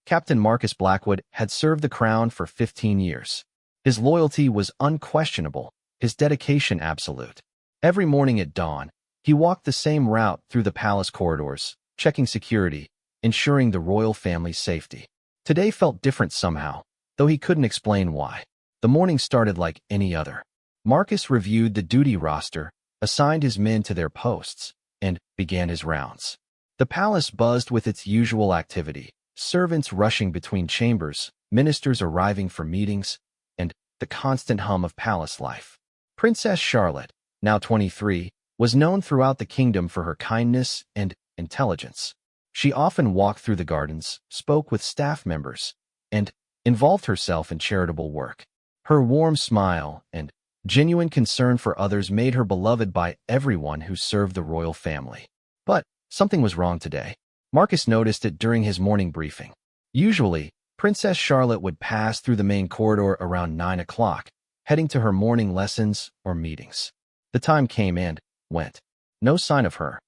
Captain Marcus Blackwood had served the crown for 15 years. His loyalty was unquestionable, his dedication absolute. Every morning at dawn, he walked the same route through the palace corridors, checking security, ensuring the royal family's safety. Today felt different somehow, though he couldn't explain why. The morning started like any other. Marcus reviewed the duty roster, assigned his men to their posts, and began his rounds. The palace buzzed with its usual activity, servants rushing between chambers, ministers arriving for meetings, and the constant hum of palace life. Princess Charlotte, now 23, was known throughout the kingdom for her kindness and intelligence. She often walked through the gardens, spoke with staff members, and involved herself in charitable work. Her warm smile and genuine concern for others made her beloved by everyone who served the royal family. But something was wrong today. Marcus noticed it during his morning briefing. Usually, Princess Charlotte would pass through the main corridor around 9 o'clock, heading to her morning lessons or meetings. The time came and went. No sign of her.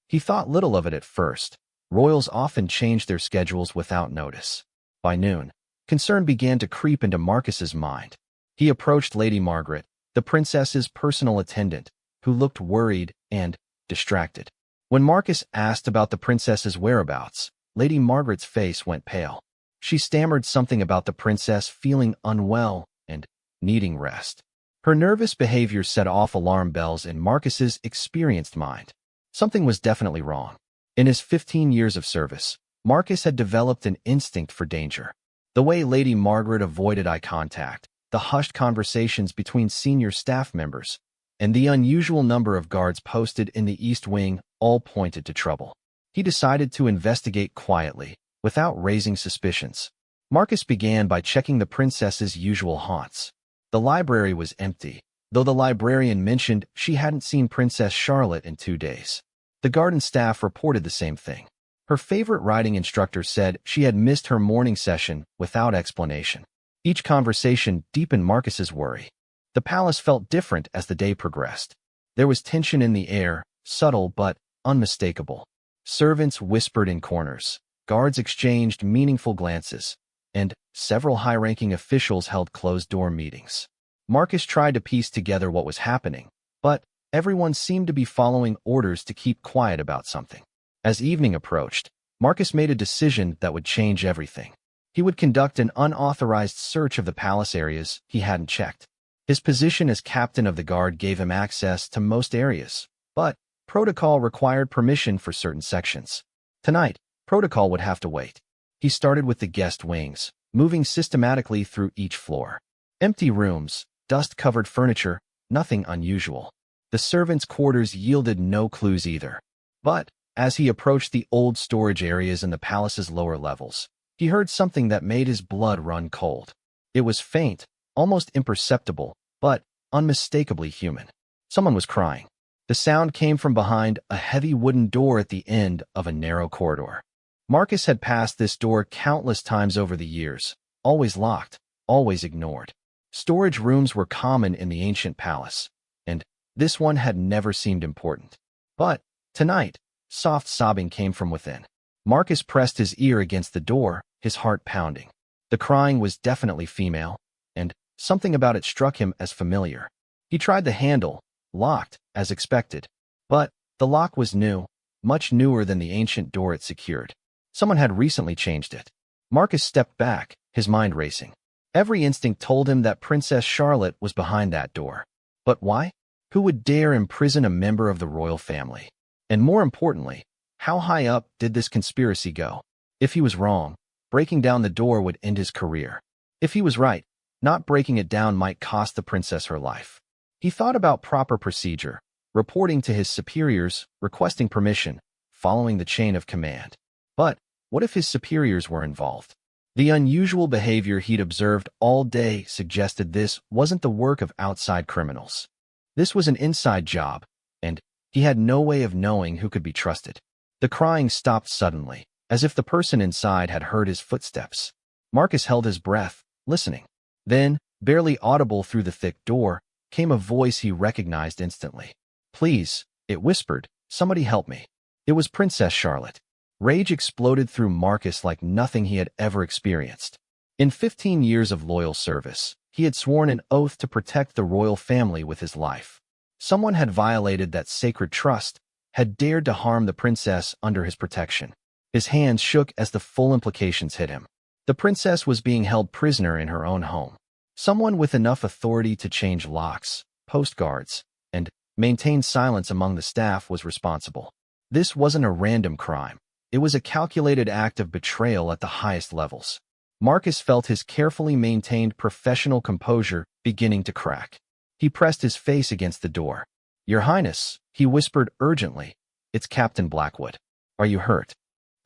He thought little of it at first. Royals often changed their schedules without notice. By noon, concern began to creep into Marcus's mind. He approached Lady Margaret, the princess's personal attendant, who looked worried and distracted. When Marcus asked about the princess's whereabouts, Lady Margaret's face went pale. She stammered something about the princess feeling unwell and needing rest. Her nervous behavior set off alarm bells in Marcus's experienced mind. Something was definitely wrong. In his 15 years of service, Marcus had developed an instinct for danger. The way Lady Margaret avoided eye contact, the hushed conversations between senior staff members, and the unusual number of guards posted in the East Wing all pointed to trouble. He decided to investigate quietly, without raising suspicions. Marcus began by checking the princess's usual haunts. The library was empty, though the librarian mentioned she hadn't seen Princess Charlotte in 2 days. The garden staff reported the same thing. Her favorite writing instructor said she had missed her morning session without explanation. Each conversation deepened Marcus's worry. The palace felt different as the day progressed. There was tension in the air, subtle but unmistakable. Servants whispered in corners, guards exchanged meaningful glances, and several high-ranking officials held closed-door meetings. Marcus tried to piece together what was happening, but everyone seemed to be following orders to keep quiet about something. As evening approached, Marcus made a decision that would change everything. He would conduct an unauthorized search of the palace areas he hadn't checked. His position as captain of the guard gave him access to most areas, but protocol required permission for certain sections. Tonight, protocol would have to wait. He started with the guest wings, moving systematically through each floor. Empty rooms, dust-covered furniture, nothing unusual. The servants' quarters yielded no clues either. But as he approached the old storage areas in the palace's lower levels, he heard something that made his blood run cold. It was faint, almost imperceptible, but unmistakably human. Someone was crying. The sound came from behind a heavy wooden door at the end of a narrow corridor. Marcus had passed this door countless times over the years, always locked, always ignored. Storage rooms were common in the ancient palace, and this one had never seemed important. But tonight, soft sobbing came from within. Marcus pressed his ear against the door, his heart pounding. The crying was definitely female, and something about it struck him as familiar. He tried the handle, locked, as expected. But the lock was new, much newer than the ancient door it secured. Someone had recently changed it. Marcus stepped back, his mind racing. Every instinct told him that Princess Charlotte was behind that door. But why? Who would dare imprison a member of the royal family? And more importantly, how high up did this conspiracy go? If he was wrong, breaking down the door would end his career. If he was right, not breaking it down might cost the princess her life. He thought about proper procedure, reporting to his superiors, requesting permission, following the chain of command. But what if his superiors were involved? The unusual behavior he'd observed all day suggested this wasn't the work of outside criminals. This was an inside job, and he had no way of knowing who could be trusted. The crying stopped suddenly, as if the person inside had heard his footsteps. Marcus held his breath, listening. Then, barely audible through the thick door, came a voice he recognized instantly. "Please," it whispered, "somebody help me." It was Princess Charlotte. Rage exploded through Marcus like nothing he had ever experienced. In 15 years of loyal service, he had sworn an oath to protect the royal family with his life. Someone had violated that sacred trust, had dared to harm the princess under his protection. His hands shook as the full implications hit him. The princess was being held prisoner in her own home. Someone with enough authority to change locks, post guards, and maintain silence among the staff was responsible. This wasn't a random crime. It was a calculated act of betrayal at the highest levels. Marcus felt his carefully maintained professional composure beginning to crack. He pressed his face against the door. "Your Highness," he whispered urgently, "it's Captain Blackwood. Are you hurt?"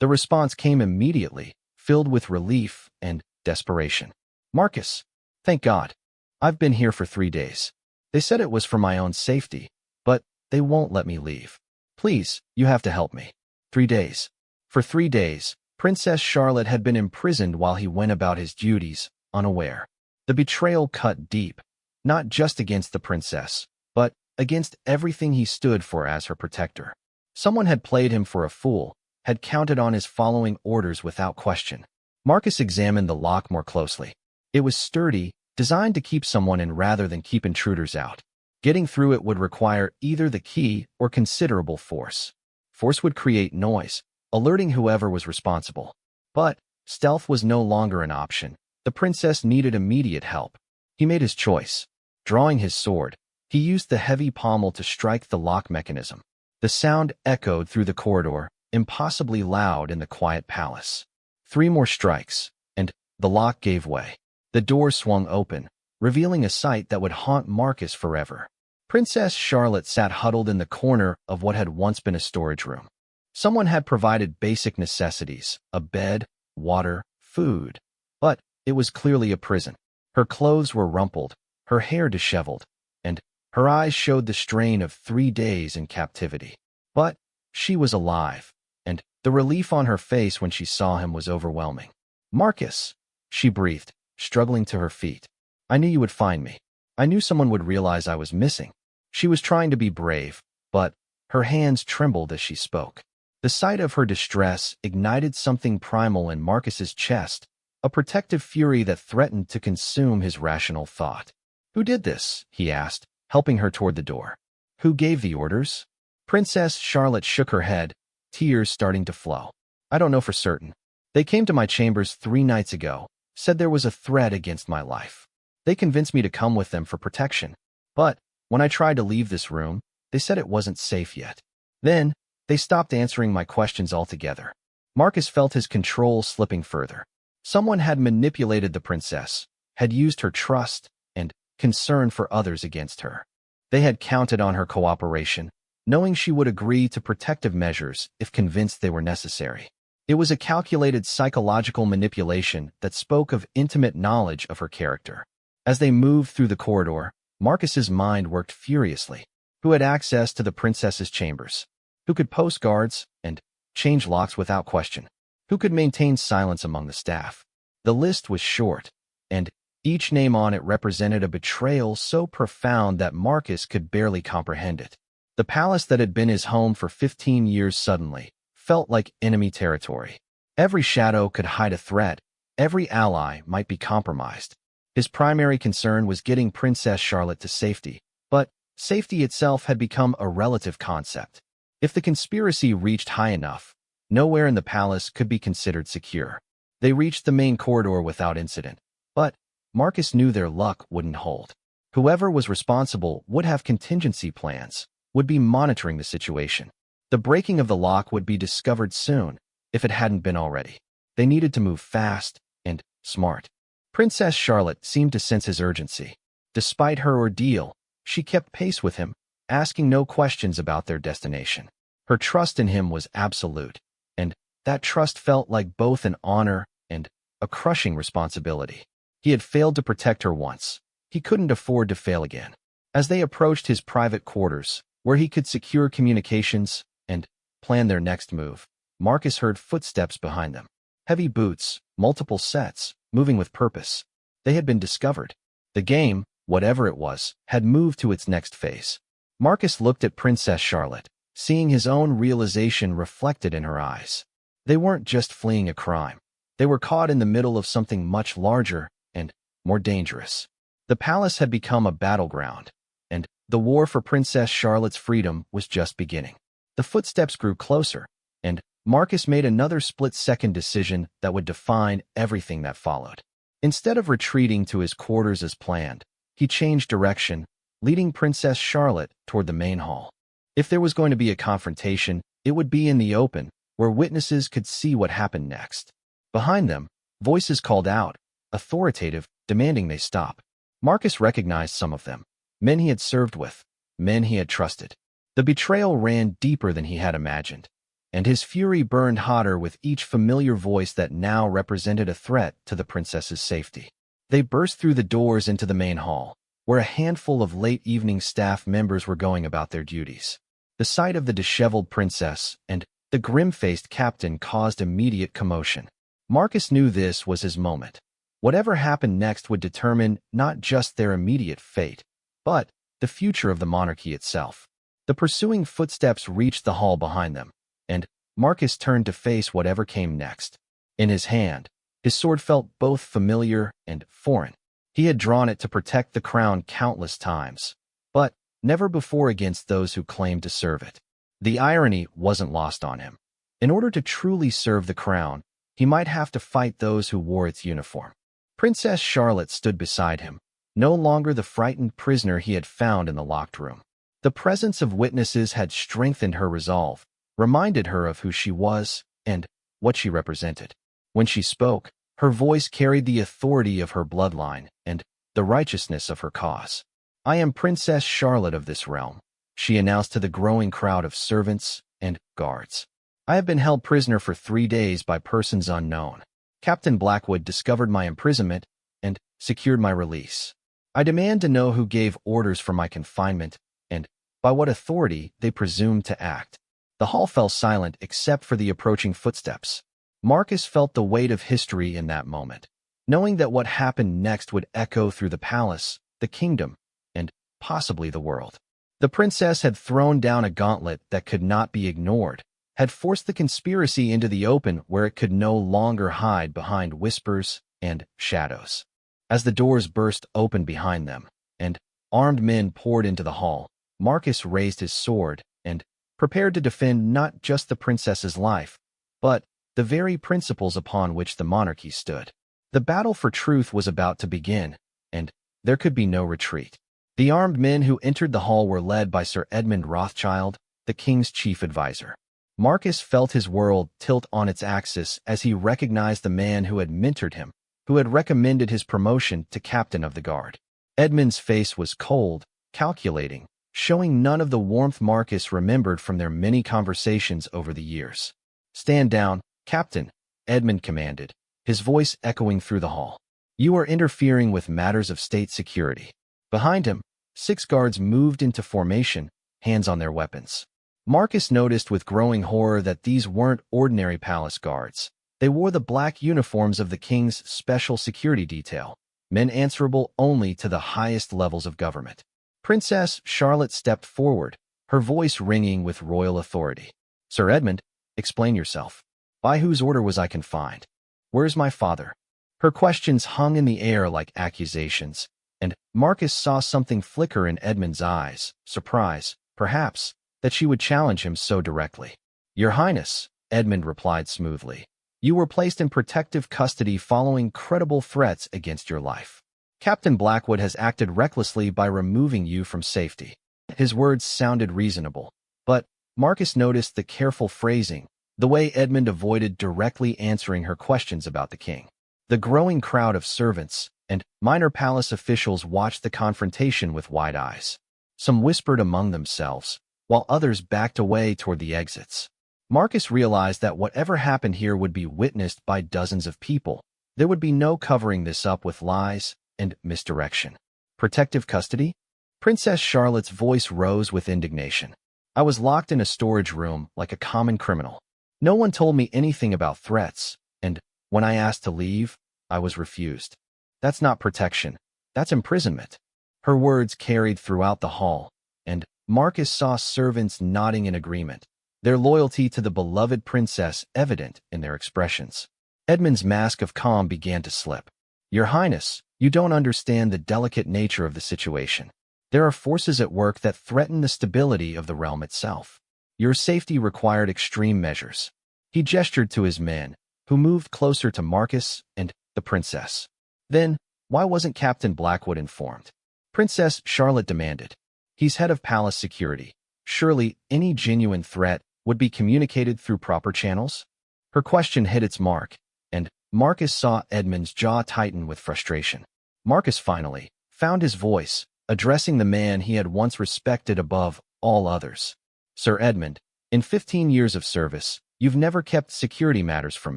The response came immediately, filled with relief and desperation. "Marcus, thank God. I've been here for 3 days. They said it was for my own safety, but they won't let me leave. Please, you have to help me." 3 days. For 3 days, Princess Charlotte had been imprisoned while he went about his duties, unaware. The betrayal cut deep, not just against the princess, but against everything he stood for as her protector. Someone had played him for a fool, had counted on his following orders without question. Marcus examined the lock more closely. It was sturdy, designed to keep someone in rather than keep intruders out. Getting through it would require either the key or considerable force. Force would create noise, alerting whoever was responsible. But stealth was no longer an option. The princess needed immediate help. He made his choice. Drawing his sword, he used the heavy pommel to strike the lock mechanism. The sound echoed through the corridor, impossibly loud in the quiet palace. 3 more strikes, and the lock gave way. The door swung open, revealing a sight that would haunt Marcus forever. Princess Charlotte sat huddled in the corner of what had once been a storage room. Someone had provided basic necessities, a bed, water, food. But it was clearly a prison. Her clothes were rumpled, her hair disheveled, and her eyes showed the strain of 3 days in captivity. But she was alive, and the relief on her face when she saw him was overwhelming. "Marcus," she breathed, struggling to her feet. "I knew you would find me. I knew someone would realize I was missing." She was trying to be brave, but her hands trembled as she spoke. The sight of her distress ignited something primal in Marcus's chest, a protective fury that threatened to consume his rational thought. "Who did this?" he asked, helping her toward the door. "Who gave the orders?" Princess Charlotte shook her head, tears starting to flow. "I don't know for certain. They came to my chambers 3 nights ago, said there was a threat against my life. They convinced me to come with them for protection. But when I tried to leave this room, they said it wasn't safe yet. Then they stopped answering my questions altogether." Marcus felt his control slipping further. Someone had manipulated the princess, had used her trust and concern for others against her. They had counted on her cooperation, knowing she would agree to protective measures if convinced they were necessary. It was a calculated psychological manipulation that spoke of intimate knowledge of her character. As they moved through the corridor, Marcus's mind worked furiously. Who had access to the princess's chambers? Who could post guards and change locks without question? Who could maintain silence among the staff? The list was short, and each name on it represented a betrayal so profound that Marcus could barely comprehend it. The palace that had been his home for 15 years suddenly felt like enemy territory. Every shadow could hide a threat. Every ally might be compromised. His primary concern was getting Princess Charlotte to safety, but safety itself had become a relative concept. If the conspiracy reached high enough, nowhere in the palace could be considered secure. They reached the main corridor without incident, but Marcus knew their luck wouldn't hold. Whoever was responsible would have contingency plans, would be monitoring the situation. The breaking of the lock would be discovered soon, if it hadn't been already. They needed to move fast and smart. Princess Charlotte seemed to sense his urgency. Despite her ordeal, she kept pace with him, asking no questions about their destination. Her trust in him was absolute, and that trust felt like both an honor and a crushing responsibility. He had failed to protect her once. He couldn't afford to fail again. As they approached his private quarters, where he could secure communications and plan their next move, Marcus heard footsteps behind them. Heavy boots, multiple sets, moving with purpose. They had been discovered. The game, whatever it was, had moved to its next phase. Marcus looked at Princess Charlotte, seeing his own realization reflected in her eyes. They weren't just fleeing a crime. They were caught in the middle of something much larger and more dangerous. The palace had become a battleground, and the war for Princess Charlotte's freedom was just beginning. The footsteps grew closer, and Marcus made another split-second decision that would define everything that followed. Instead of retreating to his quarters as planned, he changed direction, leading Princess Charlotte toward the main hall. If there was going to be a confrontation, it would be in the open, where witnesses could see what happened next. Behind them, voices called out, authoritative, demanding they stop. Marcus recognized some of them, men he had served with, men he had trusted. The betrayal ran deeper than he had imagined, and his fury burned hotter with each familiar voice that now represented a threat to the princess's safety. They burst through the doors into the main hall, where a handful of late-evening staff members were going about their duties. The sight of the disheveled princess and the grim-faced captain caused immediate commotion. Marcus knew this was his moment. Whatever happened next would determine not just their immediate fate, but the future of the monarchy itself. The pursuing footsteps reached the hall behind them, and Marcus turned to face whatever came next. In his hand, his sword felt both familiar and foreign. He had drawn it to protect the crown countless times, but never before against those who claimed to serve it. The irony wasn't lost on him. In order to truly serve the crown, he might have to fight those who wore its uniform. Princess Charlotte stood beside him, no longer the frightened prisoner he had found in the locked room. The presence of witnesses had strengthened her resolve, reminded her of who she was and what she represented. When she spoke, her voice carried the authority of her bloodline and the righteousness of her cause. "I am Princess Charlotte of this realm," she announced to the growing crowd of servants and guards. "I have been held prisoner for 3 days by persons unknown. Captain Blackwood discovered my imprisonment and secured my release. I demand to know who gave orders for my confinement and by what authority they presumed to act." The hall fell silent except for the approaching footsteps. Marcus felt the weight of history in that moment, knowing that what happened next would echo through the palace, the kingdom, and possibly the world. The princess had thrown down a gauntlet that could not be ignored, had forced the conspiracy into the open where it could no longer hide behind whispers and shadows. As the doors burst open behind them, and armed men poured into the hall, Marcus raised his sword and prepared to defend not just the princess's life, but the very principles upon which the monarchy stood. The battle for truth was about to begin, and there could be no retreat. The armed men who entered the hall were led by Sir Edmund Rothschild, the king's chief advisor. Marcus felt his world tilt on its axis as he recognized the man who had mentored him, who had recommended his promotion to captain of the guard. Edmund's face was cold, calculating, showing none of the warmth Marcus remembered from their many conversations over the years. "Stand down, Captain," Edmund commanded, his voice echoing through the hall. "You are interfering with matters of state security." Behind him, 6 guards moved into formation, hands on their weapons. Marcus noticed with growing horror that these weren't ordinary palace guards. They wore the black uniforms of the king's special security detail, men answerable only to the highest levels of government. Princess Charlotte stepped forward, her voice ringing with royal authority. "Sir Edmund, explain yourself. By whose order was I confined? Where's my father?" Her questions hung in the air like accusations, and Marcus saw something flicker in Edmund's eyes, surprise, perhaps, that she would challenge him so directly. "Your Highness," Edmund replied smoothly, "you were placed in protective custody following credible threats against your life. Captain Blackwood has acted recklessly by removing you from safety." His words sounded reasonable, but Marcus noticed the careful phrasing, the way Edmund avoided directly answering her questions about the king. The growing crowd of servants and minor palace officials watched the confrontation with wide eyes. Some whispered among themselves, while others backed away toward the exits. Marcus realized that whatever happened here would be witnessed by dozens of people. There would be no covering this up with lies and misdirection. "Protective custody?" Princess Charlotte's voice rose with indignation. "I was locked in a storage room like a common criminal. No one told me anything about threats, and when I asked to leave, I was refused. That's not protection, that's imprisonment." Her words carried throughout the hall, and Marcus saw servants nodding in agreement, their loyalty to the beloved princess evident in their expressions. Edmund's mask of calm began to slip. "Your Highness, you don't understand the delicate nature of the situation. There are forces at work that threaten the stability of the realm itself. Your safety required extreme measures." He gestured to his men, who moved closer to Marcus and the princess. "Then, why wasn't Captain Blackwood informed?" Princess Charlotte demanded. "He's head of palace security. Surely any genuine threat would be communicated through proper channels?" Her question hit its mark, and Marcus saw Edmund's jaw tighten with frustration. Marcus finally found his voice, addressing the man he had once respected above all others. "Sir Edmund, in 15 years of service, you've never kept security matters from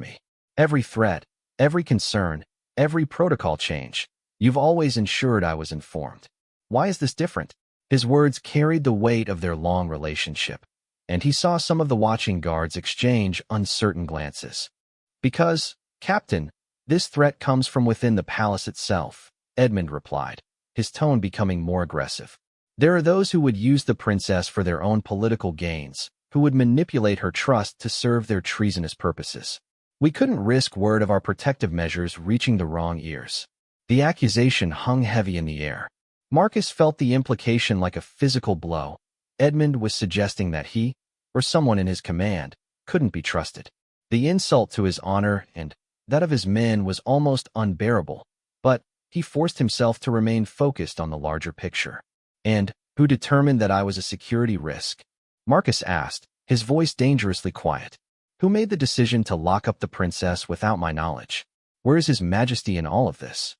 me. Every threat, every concern, every protocol change, you've always ensured I was informed. Why is this different?" His words carried the weight of their long relationship, and he saw some of the watching guards exchange uncertain glances. "Because, Captain, this threat comes from within the palace itself," Edmund replied, his tone becoming more aggressive. "There are those who would use the princess for their own political gains, who would manipulate her trust to serve their treasonous purposes. We couldn't risk word of our protective measures reaching the wrong ears." The accusation hung heavy in the air. Marcus felt the implication like a physical blow. Edmund was suggesting that he, or someone in his command, couldn't be trusted. The insult to his honor and that of his men was almost unbearable, but he forced himself to remain focused on the larger picture. "And who determined that I was a security risk?" Marcus asked, his voice dangerously quiet. "Who made the decision to lock up the princess without my knowledge? Where is His Majesty in all of this?"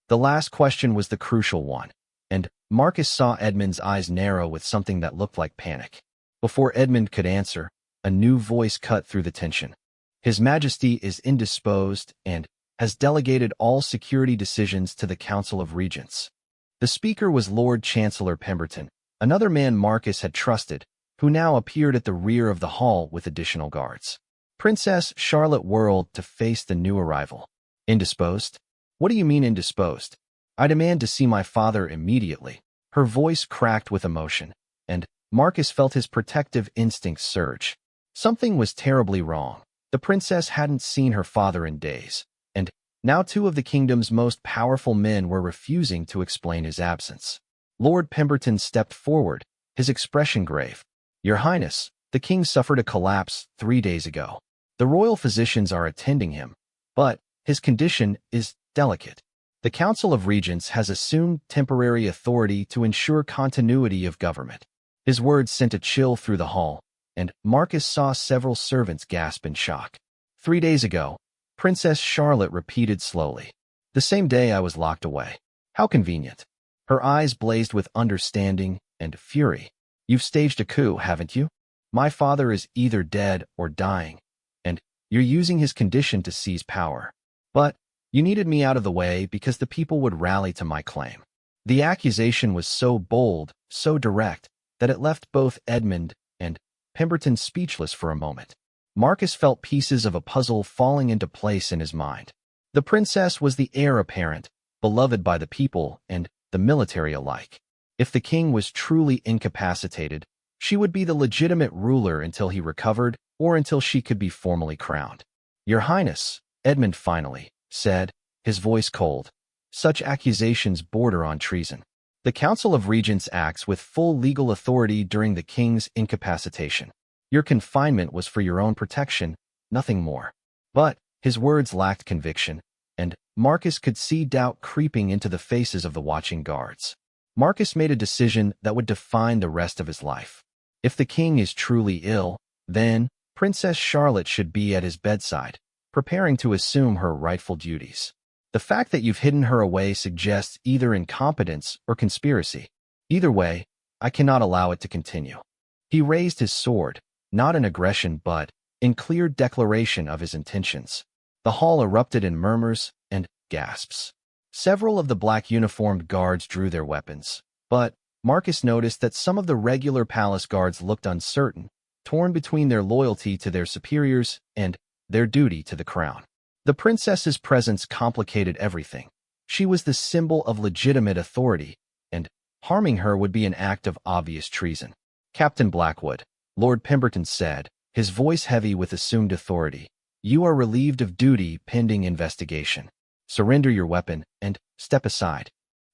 The last question was the crucial one, and Marcus saw Edmund's eyes narrow with something that looked like panic. Before Edmund could answer, a new voice cut through the tension. "His Majesty is indisposed and has delegated all security decisions to the Council of Regents." The speaker was Lord Chancellor Pemberton, another man Marcus had trusted, who now appeared at the rear of the hall with additional guards. Princess Charlotte whirled to face the new arrival. "Indisposed? What do you mean indisposed? I demand to see my father immediately." Her voice cracked with emotion, and Marcus felt his protective instincts surge. Something was terribly wrong. The princess hadn't seen her father in days, and now two of the kingdom's most powerful men were refusing to explain his absence. Lord Pemberton stepped forward, his expression grave. "Your Highness, the king suffered a collapse 3 days ago. The royal physicians are attending him, but his condition is delicate. The Council of Regents has assumed temporary authority to ensure continuity of government." His words sent a chill through the hall, and Marcus saw several servants gasp in shock. "3 days ago," Princess Charlotte repeated slowly. "The same day I was locked away. How convenient." Her eyes blazed with understanding and fury. "You've staged a coup, haven't you? My father is either dead or dying, and you're using his condition to seize power. But you needed me out of the way because the people would rally to my claim." The accusation was so bold, so direct, that it left both Edmund and Pemberton speechless for a moment. Marcus felt pieces of a puzzle falling into place in his mind. The princess was the heir apparent, beloved by the people and the military alike. If the king was truly incapacitated, she would be the legitimate ruler until he recovered or until she could be formally crowned. "Your Highness," Edmund finally said, his voice cold, "such accusations border on treason. The Council of Regents acts with full legal authority during the king's incapacitation. Your confinement was for your own protection, nothing more." But his words lacked conviction, and Marcus could see doubt creeping into the faces of the watching guards. Marcus made a decision that would define the rest of his life. If the king is truly ill, then Princess Charlotte should be at his bedside, preparing to assume her rightful duties. The fact that you've hidden her away suggests either incompetence or conspiracy. Either way, I cannot allow it to continue." He raised his sword, not in aggression but in clear declaration of his intentions. The hall erupted in murmurs and gasps. Several of the black-uniformed guards drew their weapons, but Marcus noticed that some of the regular palace guards looked uncertain, torn between their loyalty to their superiors and their duty to the crown. The princess's presence complicated everything. She was the symbol of legitimate authority, and harming her would be an act of obvious treason. "Captain Blackwood," Lord Pemberton said, his voice heavy with assumed authority. "You are relieved of duty pending investigation. Surrender your weapon and step aside."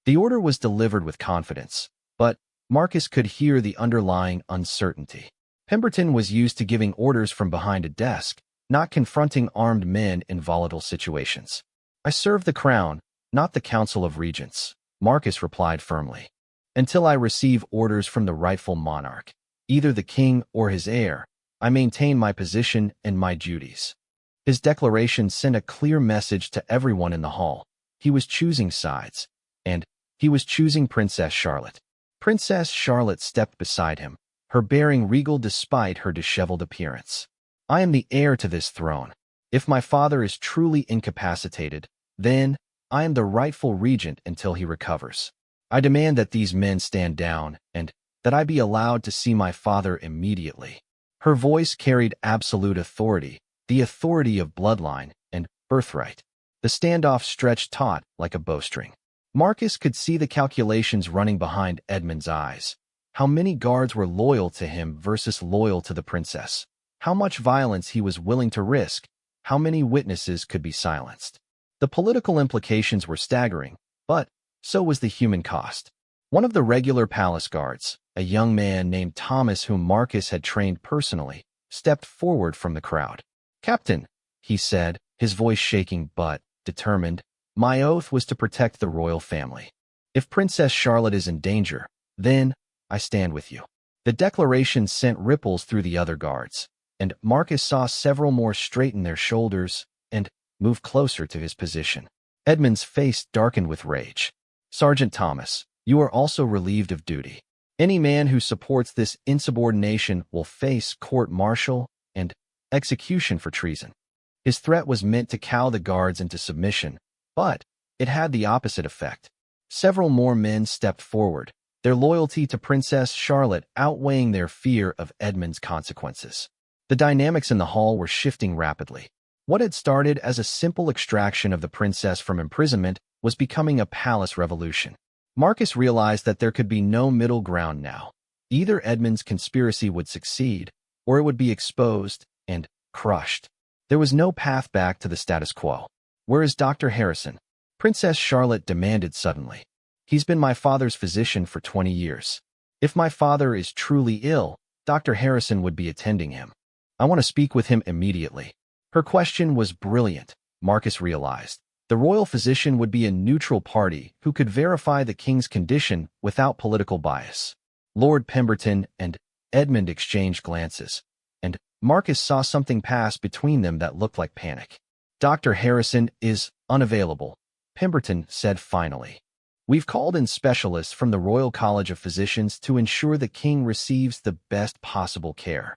The order was delivered with confidence, but Marcus could hear the underlying uncertainty. Pemberton was used to giving orders from behind a desk, not confronting armed men in volatile situations. "I serve the crown, not the Council of Regents," Marcus replied firmly. "Until I receive orders from the rightful monarch, either the king or his heir, I maintain my position and my duties." His declaration sent a clear message to everyone in the hall. He was choosing sides, and he was choosing Princess Charlotte. Princess Charlotte stepped beside him, her bearing regal despite her disheveled appearance. "I am the heir to this throne. If my father is truly incapacitated, then I am the rightful regent until he recovers. I demand that these men stand down and that I be allowed to see my father immediately." Her voice carried absolute authority, the authority of bloodline and birthright. The standoff stretched taut like a bowstring. Marcus could see the calculations running behind Edmund's eyes. How many guards were loyal to him versus loyal to the princess? How much violence he was willing to risk? How many witnesses could be silenced? The political implications were staggering, but so was the human cost. One of the regular palace guards, a young man named Thomas whom Marcus had trained personally, stepped forward from the crowd. "Captain," he said, his voice shaking but determined, "my oath was to protect the royal family. If Princess Charlotte is in danger, then I stand with you." The declaration sent ripples through the other guards, and Marcus saw several more straighten their shoulders and move closer to his position. Edmund's face darkened with rage. "Sergeant Thomas, you are also relieved of duty. Any man who supports this insubordination will face court-martial and execution for treason." His threat was meant to cow the guards into submission, but it had the opposite effect. Several more men stepped forward, their loyalty to Princess Charlotte outweighing their fear of Edmund's consequences. The dynamics in the hall were shifting rapidly. What had started as a simple extraction of the princess from imprisonment was becoming a palace revolution. Marcus realized that there could be no middle ground now. Either Edmund's conspiracy would succeed, or it would be exposed and crushed. There was no path back to the status quo. "Where is Dr. Harrison?" Princess Charlotte demanded suddenly. "He's been my father's physician for 20 years. If my father is truly ill, Dr. Harrison would be attending him. I want to speak with him immediately." Her question was brilliant, Marcus realized. The royal physician would be a neutral party who could verify the king's condition without political bias. Lord Pemberton and Edmund exchanged glances, and Marcus saw something pass between them that looked like panic. "Dr. Harrison is unavailable," Pemberton said finally. "We've called in specialists from the Royal College of Physicians to ensure the king receives the best possible care."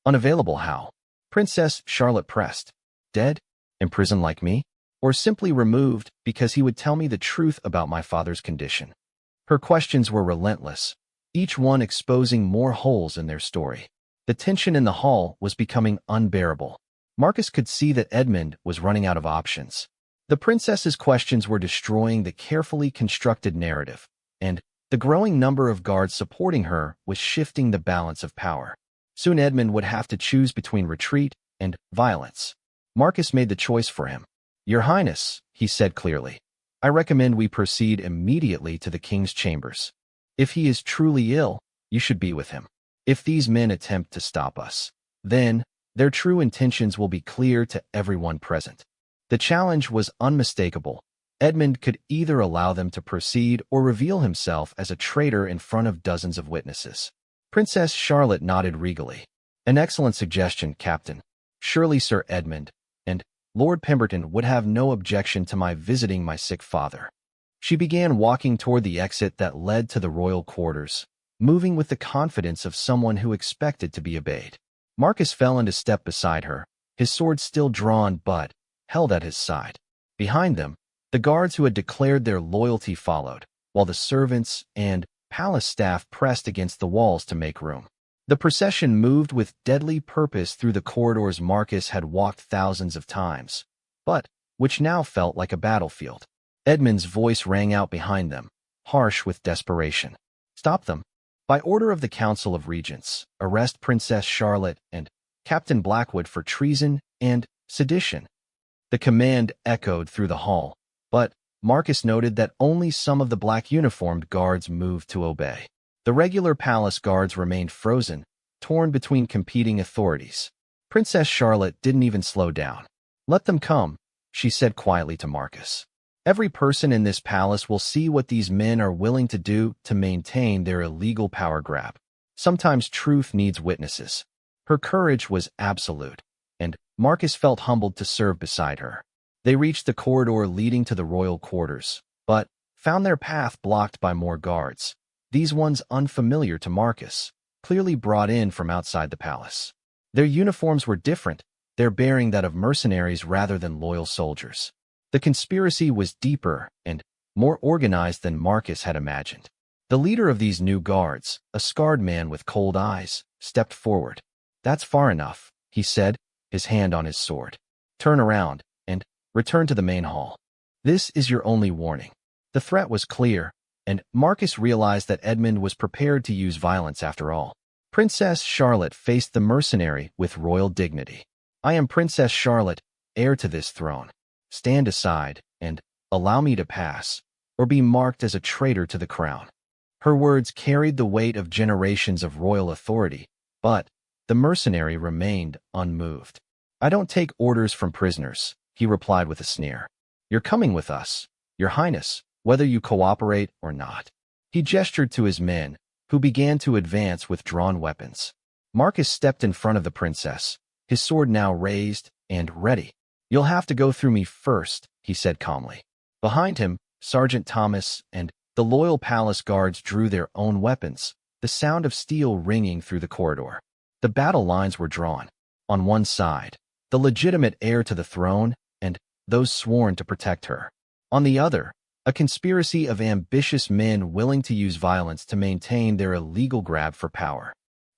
"Unavailable how?" Princess Charlotte pressed. "Dead? Imprisoned like me? Or simply removed because he would tell me the truth about my father's condition?" Her questions were relentless, each one exposing more holes in their story. The tension in the hall was becoming unbearable. Marcus could see that Edmund was running out of options. The princess's questions were destroying the carefully constructed narrative, and the growing number of guards supporting her was shifting the balance of power. Soon Edmund would have to choose between retreat and violence. Marcus made the choice for him. "Your Highness," he said clearly, "I recommend we proceed immediately to the king's chambers. If he is truly ill, you should be with him. If these men attempt to stop us, then their true intentions will be clear to everyone present." The challenge was unmistakable. Edmund could either allow them to proceed or reveal himself as a traitor in front of dozens of witnesses. Princess Charlotte nodded regally. "An excellent suggestion, Captain. Surely Sir Edmund and Lord Pemberton would have no objection to my visiting my sick father." She began walking toward the exit that led to the royal quarters, moving with the confidence of someone who expected to be obeyed. Marcus fell into step beside her, his sword still drawn but held at his side. Behind them, the guards who had declared their loyalty followed, while the servants and palace staff pressed against the walls to make room. The procession moved with deadly purpose through the corridors Marcus had walked thousands of times, but which now felt like a battlefield. Edmund's voice rang out behind them, harsh with desperation. "Stop them. By order of the Council of Regents, arrest Princess Charlotte and Captain Blackwood for treason and sedition. The command echoed through the hall, but Marcus noted that only some of the black uniformed guards moved to obey. The regular palace guards remained frozen, torn between competing authorities. Princess Charlotte didn't even slow down. "Let them come," she said quietly to Marcus. "Every person in this palace will see what these men are willing to do to maintain their illegal power grab. Sometimes truth needs witnesses." Her courage was absolute, and Marcus felt humbled to serve beside her. They reached the corridor leading to the royal quarters, but found their path blocked by more guards, these ones unfamiliar to Marcus, clearly brought in from outside the palace. Their uniforms were different, their bearing that of mercenaries rather than loyal soldiers. The conspiracy was deeper and more organized than Marcus had imagined. The leader of these new guards, a scarred man with cold eyes, stepped forward. "That's far enough," he said, his hand on his sword. "Turn around and return to the main hall. This is your only warning." The threat was clear, and Marcus realized that Edmund was prepared to use violence after all. Princess Charlotte faced the mercenary with royal dignity. "I am Princess Charlotte, heir to this throne. Stand aside and allow me to pass, or be marked as a traitor to the crown." Her words carried the weight of generations of royal authority, but the mercenary remained unmoved. "I don't take orders from prisoners," he replied with a sneer. "You're coming with us, Your Highness, whether you cooperate or not." He gestured to his men, who began to advance with drawn weapons. Marcus stepped in front of the princess, his sword now raised and ready. "You'll have to go through me first," he said calmly. Behind him, Sergeant Thomas and the loyal palace guards drew their own weapons, the sound of steel ringing through the corridor. The battle lines were drawn. On one side, the legitimate heir to the throne and those sworn to protect her. On the other, a conspiracy of ambitious men willing to use violence to maintain their illegal grab for power.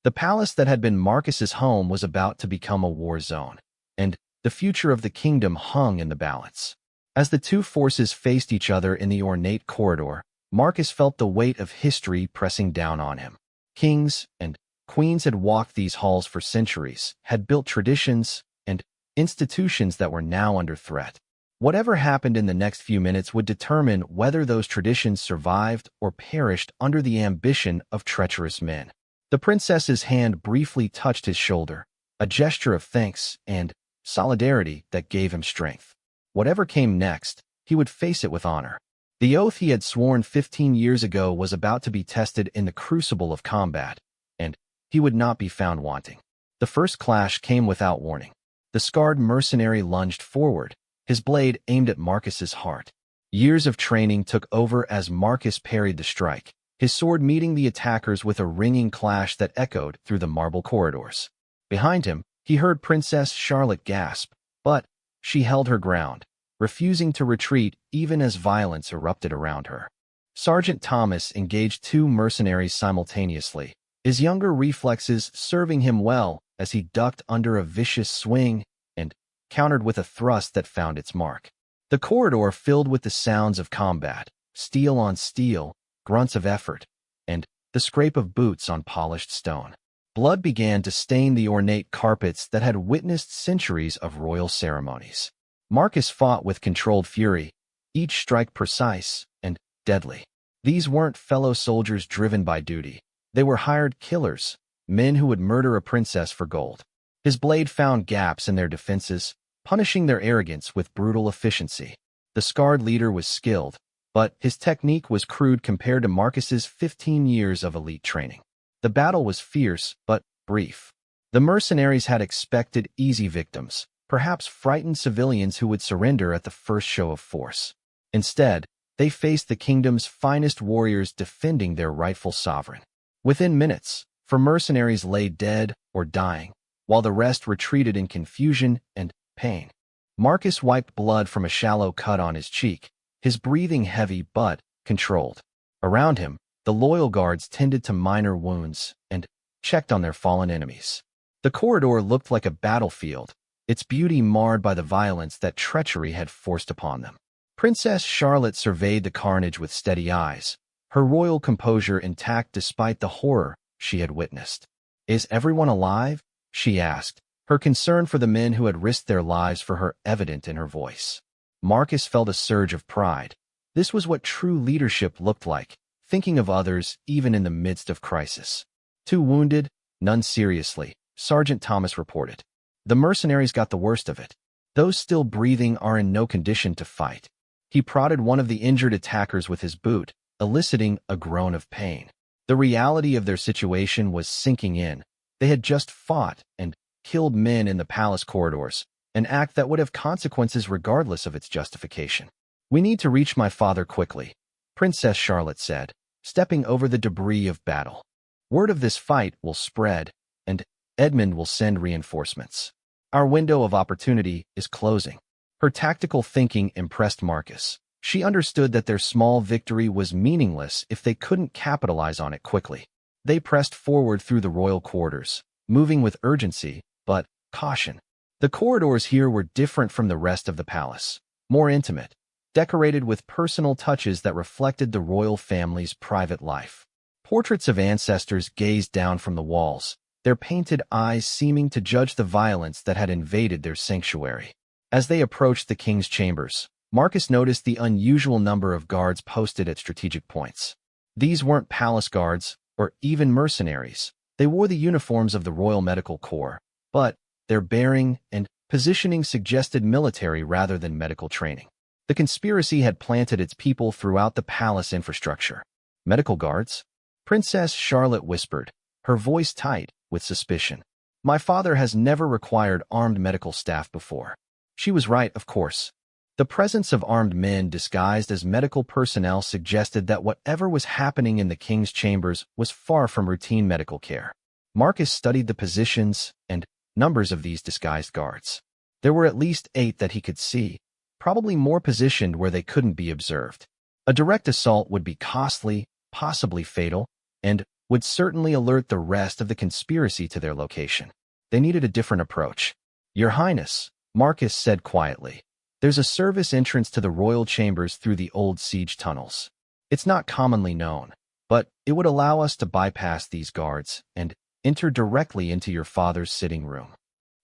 The palace that had been Marcus's home was about to become a war zone, and the future of the kingdom hung in the balance. As the two forces faced each other in the ornate corridor, Marcus felt the weight of history pressing down on him. Kings and queens had walked these halls for centuries, had built traditions and institutions that were now under threat. Whatever happened in the next few minutes would determine whether those traditions survived or perished under the ambition of treacherous men. The princess's hand briefly touched his shoulder, a gesture of thanks and solidarity that gave him strength. Whatever came next, he would face it with honor. The oath he had sworn 15 years ago was about to be tested in the crucible of combat, and he would not be found wanting. The first clash came without warning. The scarred mercenary lunged forward, his blade aimed at Marcus's heart. Years of training took over as Marcus parried the strike, his sword meeting the attackers with a ringing clash that echoed through the marble corridors. Behind him, he heard Princess Charlotte gasp, but she held her ground, refusing to retreat even as violence erupted around her. Sergeant Thomas engaged two mercenaries simultaneously, his younger reflexes serving him well as he ducked under a vicious swing and countered with a thrust that found its mark. The corridor filled with the sounds of combat, steel on steel, grunts of effort, and the scrape of boots on polished stone. Blood began to stain the ornate carpets that had witnessed centuries of royal ceremonies. Marcus fought with controlled fury, each strike precise and deadly. These weren't fellow soldiers driven by duty. They were hired killers, men who would murder a princess for gold. His blade found gaps in their defenses, punishing their arrogance with brutal efficiency. The scarred leader was skilled, but his technique was crude compared to Marcus's 15 years of elite training. The battle was fierce, but brief. The mercenaries had expected easy victims, perhaps frightened civilians who would surrender at the first show of force. Instead, they faced the kingdom's finest warriors defending their rightful sovereign. Within minutes, for mercenaries lay dead or dying, while the rest retreated in confusion and pain. Marcus wiped blood from a shallow cut on his cheek, his breathing heavy but controlled. Around him, the loyal guards tended to minor wounds and checked on their fallen enemies. The corridor looked like a battlefield, its beauty marred by the violence that treachery had forced upon them. Princess Charlotte surveyed the carnage with steady eyes, her royal composure intact despite the horror she had witnessed. "Is everyone alive?" she asked, Her concern for the men who had risked their lives for her evident in her voice. Marcus felt a surge of pride. This was what true leadership looked like, thinking of others even in the midst of crisis. 2 wounded, none seriously, Sergeant Thomas reported. The mercenaries got the worst of it. Those still breathing are in no condition to fight. He prodded one of the injured attackers with his boot, eliciting a groan of pain. The reality of their situation was sinking in. They had just fought and killed men in the palace corridors, an act that would have consequences regardless of its justification. "We need to reach my father quickly," Princess Charlotte said, stepping over the debris of battle. "Word of this fight will spread, and Edmund will send reinforcements. Our window of opportunity is closing." Her tactical thinking impressed Marcus. She understood that their small victory was meaningless if they couldn't capitalize on it quickly. They pressed forward through the royal quarters, moving with urgency, but caution. The corridors here were different from the rest of the palace, more intimate, decorated with personal touches that reflected the royal family's private life. Portraits of ancestors gazed down from the walls, their painted eyes seeming to judge the violence that had invaded their sanctuary. As they approached the king's chambers, Marcus noticed the unusual number of guards posted at strategic points. These weren't palace guards, or even mercenaries. They wore the uniforms of the Royal Medical Corps, but their bearing and positioning suggested military rather than medical training. The conspiracy had planted its people throughout the palace infrastructure. "Medical guards?" Princess Charlotte whispered, her voice tight with suspicion. "My father has never required armed medical staff before." She was right, of course. The presence of armed men disguised as medical personnel suggested that whatever was happening in the king's chambers was far from routine medical care. Marcus studied the positions and numbers of these disguised guards. There were at least 8 that he could see, probably more positioned where they couldn't be observed. A direct assault would be costly, possibly fatal, and would certainly alert the rest of the conspiracy to their location. They needed a different approach. "Your Highness," Marcus said quietly, "there's a service entrance to the royal chambers through the old siege tunnels. It's not commonly known, but it would allow us to bypass these guards and enter directly into your father's sitting room."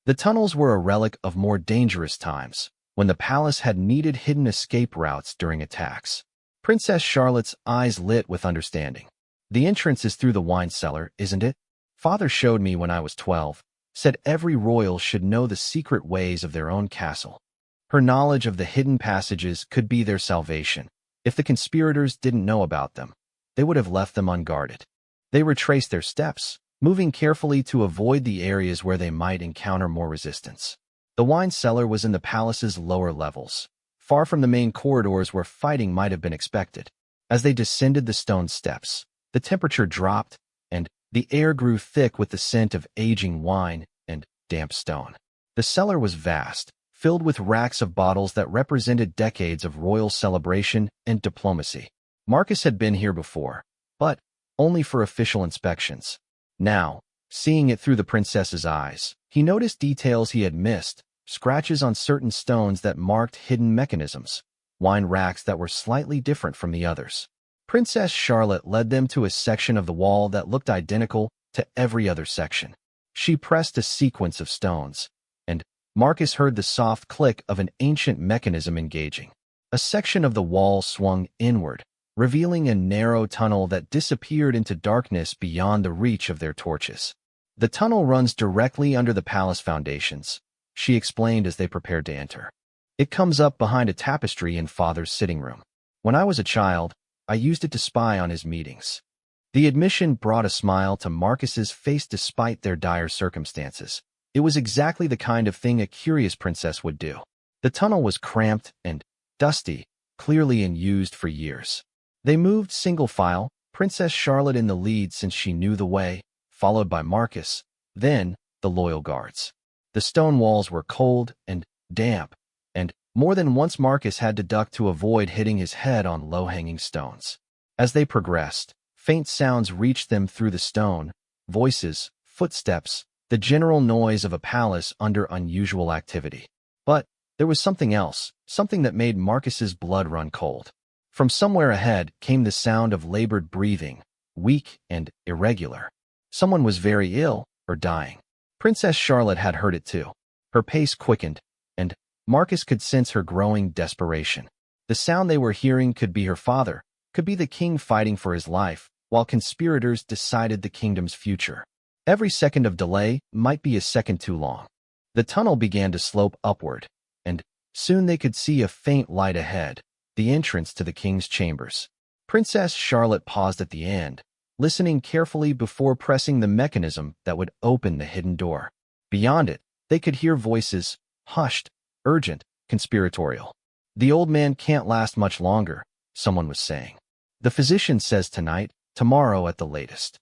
The tunnels were a relic of more dangerous times, when the palace had needed hidden escape routes during attacks. Princess Charlotte's eyes lit with understanding. "The entrance is through the wine cellar, isn't it? Father showed me when I was 12, said every royal should know the secret ways of their own castle." Her knowledge of the hidden passages could be their salvation. If the conspirators didn't know about them, they would have left them unguarded. They retraced their steps, moving carefully to avoid the areas where they might encounter more resistance. The wine cellar was in the palace's lower levels, far from the main corridors where fighting might have been expected. As they descended the stone steps, the temperature dropped, and the air grew thick with the scent of aging wine and damp stone. The cellar was vast, filled with racks of bottles that represented decades of royal celebration and diplomacy. Marcus had been here before, but only for official inspections. Now, seeing it through the princess's eyes, he noticed details he had missed, scratches on certain stones that marked hidden mechanisms, wine racks that were slightly different from the others. Princess Charlotte led them to a section of the wall that looked identical to every other section. She pressed a sequence of stones, and Marcus heard the soft click of an ancient mechanism engaging. A section of the wall swung inward, revealing a narrow tunnel that disappeared into darkness beyond the reach of their torches. "The tunnel runs directly under the palace foundations," she explained as they prepared to enter. "It comes up behind a tapestry in Father's sitting room. When I was a child, I used it to spy on his meetings." The admission brought a smile to Marcus's face despite their dire circumstances. It was exactly the kind of thing a curious princess would do. The tunnel was cramped and dusty, clearly unused for years. They moved single file, Princess Charlotte in the lead since she knew the way, followed by Marcus, then the loyal guards. The stone walls were cold and damp, and more than once Marcus had to duck to avoid hitting his head on low-hanging stones. As they progressed, faint sounds reached them through the stone, voices, footsteps, the general noise of a palace under unusual activity. But there was something else, something that made Marcus's blood run cold. From somewhere ahead came the sound of labored breathing, weak and irregular. Someone was very ill or dying. Princess Charlotte had heard it too. Her pace quickened, and Marcus could sense her growing desperation. The sound they were hearing could be her father, could be the king fighting for his life, while conspirators decided the kingdom's future. Every second of delay might be a second too long. The tunnel began to slope upward, and soon they could see a faint light ahead, the entrance to the king's chambers. Princess Charlotte paused at the end, listening carefully before pressing the mechanism that would open the hidden door. Beyond it, they could hear voices, hushed, urgent, conspiratorial. "The old man can't last much longer," someone was saying. "The physician says tonight, tomorrow at the latest."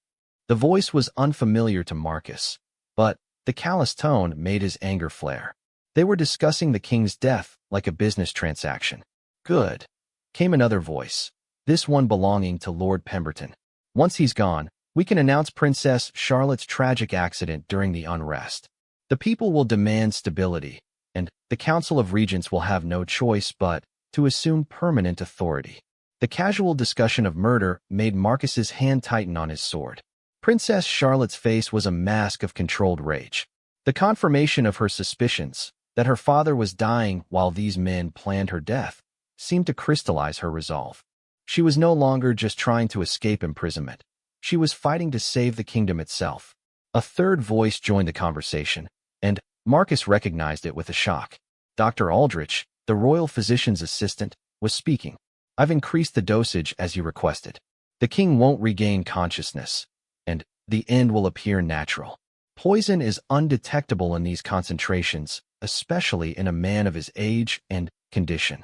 The voice was unfamiliar to Marcus, but the callous tone made his anger flare. They were discussing the king's death like a business transaction. "Good," came another voice, this one belonging to Lord Pemberton. "Once he's gone, we can announce Princess Charlotte's tragic accident during the unrest. The people will demand stability, and the Council of Regents will have no choice but to assume permanent authority." The casual discussion of murder made Marcus's hand tighten on his sword. Princess Charlotte's face was a mask of controlled rage. The confirmation of her suspicions, that her father was dying while these men planned her death, seemed to crystallize her resolve. She was no longer just trying to escape imprisonment. She was fighting to save the kingdom itself. A third voice joined the conversation, and Marcus recognized it with a shock. Dr. Aldrich, the royal physician's assistant, was speaking. "I've increased the dosage as you requested. The king won't regain consciousness, and the end will appear natural. Poison is undetectable in these concentrations, especially in a man of his age and condition."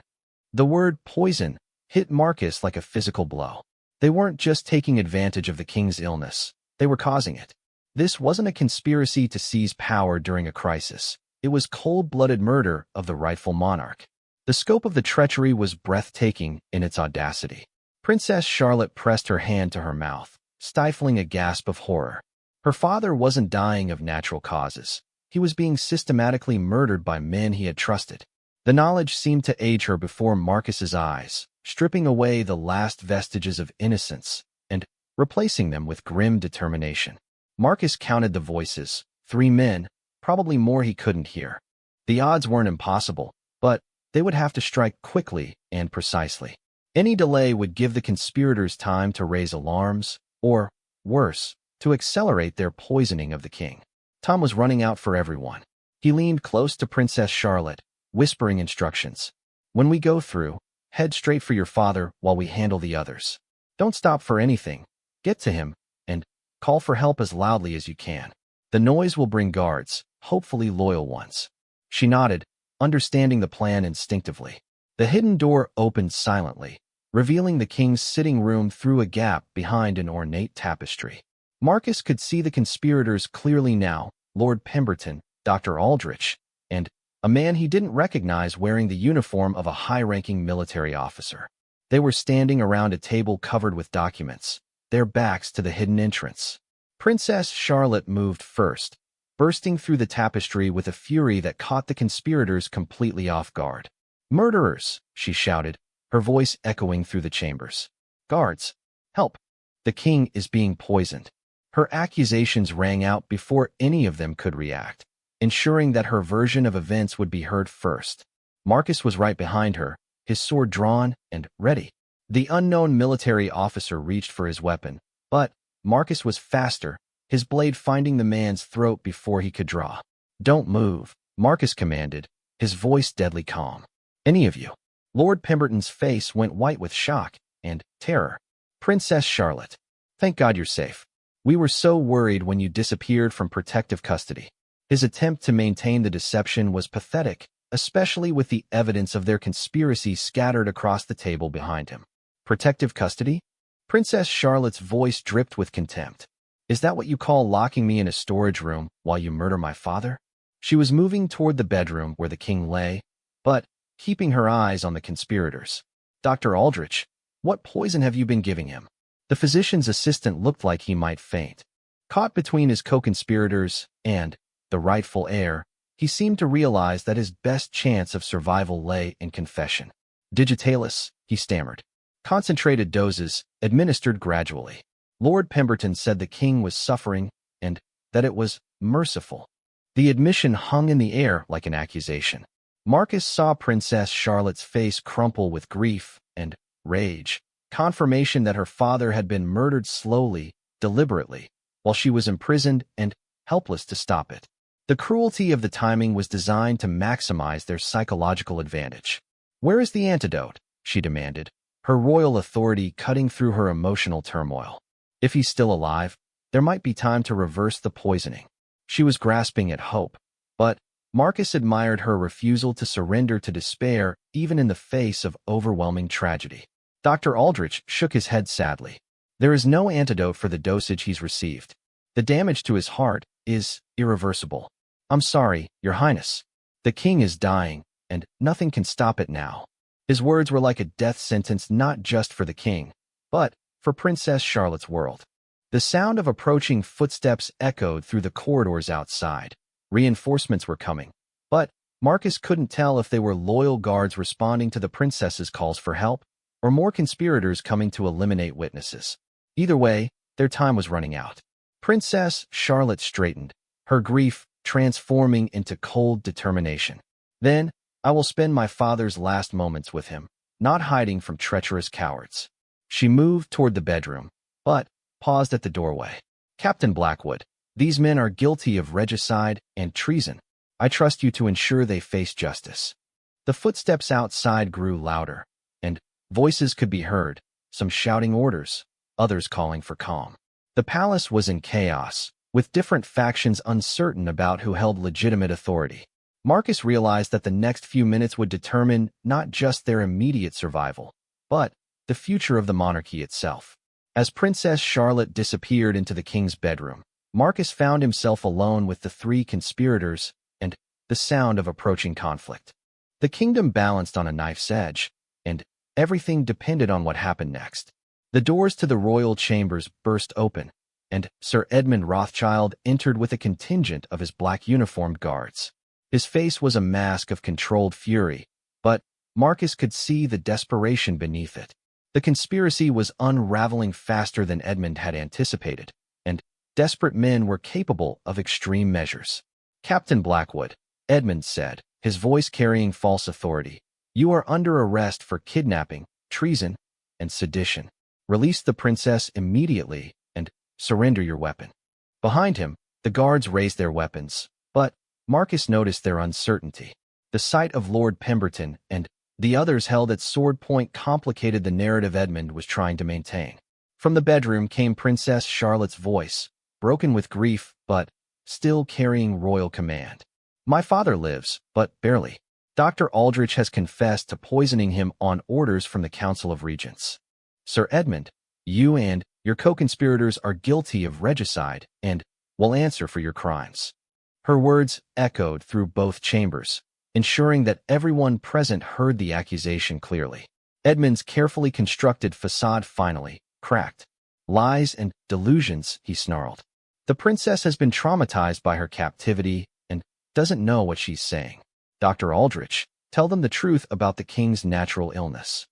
The word poison hit Marcus like a physical blow. They weren't just taking advantage of the king's illness, they were causing it. This wasn't a conspiracy to seize power during a crisis. It was cold-blooded murder of the rightful monarch. The scope of the treachery was breathtaking in its audacity. Princess Charlotte pressed her hand to her mouth, stifling a gasp of horror. Her father wasn't dying of natural causes. He was being systematically murdered by men he had trusted. The knowledge seemed to age her before Marcus's eyes, stripping away the last vestiges of innocence and replacing them with grim determination. Marcus counted the voices, 3 men, probably more he couldn't hear. The odds weren't impossible, but they would have to strike quickly and precisely. Any delay would give the conspirators time to raise alarms, or, worse, to accelerate their poisoning of the king. Time was running out for everyone. He leaned close to Princess Charlotte, whispering instructions. "When we go through, head straight for your father while we handle the others. Don't stop for anything. Get to him, and call for help as loudly as you can. The noise will bring guards, hopefully loyal ones." She nodded, understanding the plan instinctively. The hidden door opened silently, revealing the king's sitting room through a gap behind an ornate tapestry. Marcus could see the conspirators clearly now, Lord Pemberton, Dr. Aldrich, and a man he didn't recognize wearing the uniform of a high-ranking military officer. They were standing around a table covered with documents, their backs to the hidden entrance. Princess Charlotte moved first, bursting through the tapestry with a fury that caught the conspirators completely off guard. "Murderers!" she shouted, her voice echoing through the chambers. "Guards! Help! The king is being poisoned." Her accusations rang out before any of them could react, ensuring that her version of events would be heard first. Marcus was right behind her, his sword drawn and ready. The unknown military officer reached for his weapon, but Marcus was faster, his blade finding the man's throat before he could draw. "Don't move," Marcus commanded, his voice deadly calm. "Any of you." Lord Pemberton's face went white with shock and terror. "Princess Charlotte, thank God you're safe. We were so worried when you disappeared from protective custody." His attempt to maintain the deception was pathetic, especially with the evidence of their conspiracy scattered across the table behind him. "Protective custody?" Princess Charlotte's voice dripped with contempt. "Is that what you call locking me in a storage room while you murder my father?" She was moving toward the bedroom where the king lay, but keeping her eyes on the conspirators. "Dr. Aldrich, what poison have you been giving him?" The physician's assistant looked like he might faint. Caught between his co-conspirators and the rightful heir, he seemed to realize that his best chance of survival lay in confession. "Digitalis," he stammered. "Concentrated doses, administered gradually." Lord Pemberton said the king was suffering and that it was merciful. The admission hung in the air like an accusation. Marcus saw Princess Charlotte's face crumple with grief and rage, confirmation that her father had been murdered slowly, deliberately, while she was imprisoned and helpless to stop it. The cruelty of the timing was designed to maximize their psychological advantage. "Where is the antidote?" she demanded, her royal authority cutting through her emotional turmoil. If he's still alive, there might be time to reverse the poisoning. She was grasping at hope, but Marcus admired her refusal to surrender to despair even in the face of overwhelming tragedy. Dr. Aldrich shook his head sadly. "There is no antidote for the dosage he's received. The damage to his heart is irreversible. I'm sorry, Your Highness. The king is dying, and nothing can stop it now." His words were like a death sentence not just for the king, but for Princess Charlotte's world. The sound of approaching footsteps echoed through the corridors outside. Reinforcements were coming, but Marcus couldn't tell if they were loyal guards responding to the princess's calls for help, or more conspirators coming to eliminate witnesses. Either way, their time was running out. Princess Charlotte straightened, her grief transforming into cold determination. "Then, I will spend my father's last moments with him, not hiding from treacherous cowards." She moved toward the bedroom, but paused at the doorway. "Captain Blackwood, these men are guilty of regicide and treason. I trust you to ensure they face justice." The footsteps outside grew louder, and voices could be heard, some shouting orders, others calling for calm. The palace was in chaos, with different factions uncertain about who held legitimate authority. Marcus realized that the next few minutes would determine not just their immediate survival, but the future of the monarchy itself. As Princess Charlotte disappeared into the king's bedroom, Marcus found himself alone with the three conspirators and the sound of approaching conflict. The kingdom balanced on a knife's edge, and everything depended on what happened next. The doors to the royal chambers burst open, and Sir Edmund Rothschild entered with a contingent of his black uniformed guards. His face was a mask of controlled fury, but Marcus could see the desperation beneath it. The conspiracy was unraveling faster than Edmund had anticipated, and desperate men were capable of extreme measures. "Captain Blackwood," Edmund said, his voice carrying false authority, "you are under arrest for kidnapping, treason, and sedition. Release the princess immediately and surrender your weapon." Behind him, the guards raised their weapons, but Marcus noticed their uncertainty. The sight of Lord Pemberton and the others held at sword point complicated the narrative Edmund was trying to maintain. From the bedroom came Princess Charlotte's voice, broken with grief, but still carrying royal command. "My father lives, but barely. Dr. Aldrich has confessed to poisoning him on orders from the Council of Regents. Sir Edmund, you and your co-conspirators are guilty of regicide and will answer for your crimes." Her words echoed through both chambers, ensuring that everyone present heard the accusation clearly. Edmund's carefully constructed facade finally cracked. "Lies and delusions," he snarled. "The princess has been traumatized by her captivity and doesn't know what she's saying. Dr. Aldrich, tell them the truth about the king's natural illness."